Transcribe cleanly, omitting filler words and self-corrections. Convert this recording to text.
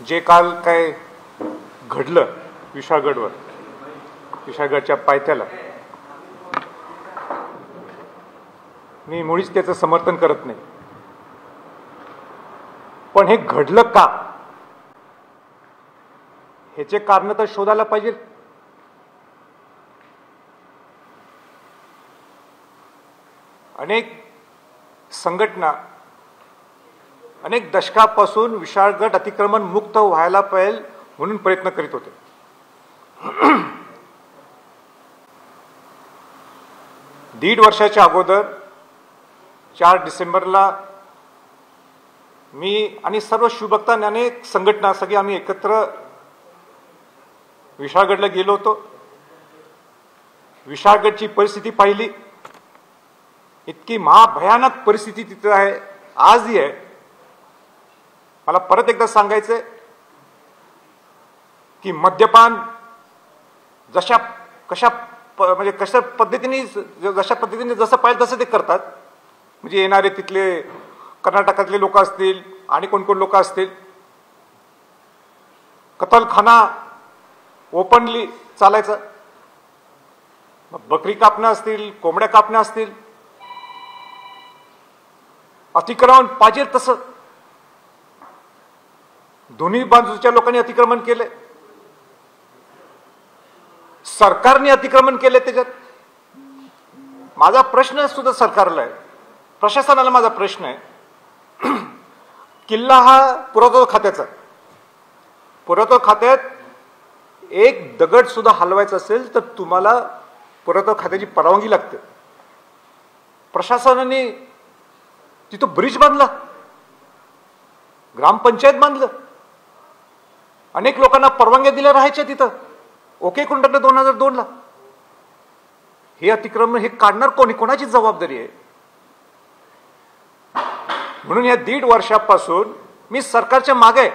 जे काल काय घडलं विशाळगडवर, विशाळगडच्या पायथ्याला, मी मुळीच त्याचं समर्थन करत नाही. पण हे घडलं का, ह्याचे कारण तर शोधायला पाहिजे. अनेक संघटना अनेक दशकापासून विशाळगड अतिक्रमण मुक्त व्हायला पाहिजे म्हणून प्रयत्न करीत होते. दीड वर्षाच्या अगोदर 4 डिसेंबरला मी आणि सर्व शिवभक्त आणि अनेक संघटना सगळी आम्ही एकत्र विशाळगडला गेलो होतो. विशाळगडची परिस्थिती पाहिली. इतकी महाभयानक परिस्थिती तिथे आहे, आजही आहे. मला परत एकदा सांगायचंय की मद्यपान जशा पद्धतीने जसं पाहिजे तसं ते करतात. म्हणजे येणारे तिथले कर्नाटकातले लोक असतील आणि कोण कोण लोक असतील, कतलखाना ओपनली चालायचा. बकरी कापणं असतील, कोंबड्या कापणं असतील, अतिक्रमण पाहिजे तसं दोन्ही बाजूच्या लोकांनी अतिक्रमण केले. सरकारने अतिक्रमण केले. त्याच्यात माझा प्रश्न सुद्धा सरकारला आहे, प्रशासनाला माझा प्रश्न आहे. किल्ला हा पुरातत्व खात्याचा, पुरातत्व खात्यात एक दगड सुद्धा हलवायचा असेल तर तुम्हाला पुरातत्व खात्याची परवानगी लागते. प्रशासनाने तिथं ब्रिज बांधला, ग्रामपंचायत बांधलं, अनेक लोकांना परवानग्या दिल्या राहायच्या तिथं. ओके करून टाकलं 2002ला. हे अतिक्रमण हे काढणार कोणी, कोणाची जबाबदारी आहे? म्हणून या 1.5 वर्षापासून मी सरकारच्या मागे आहे.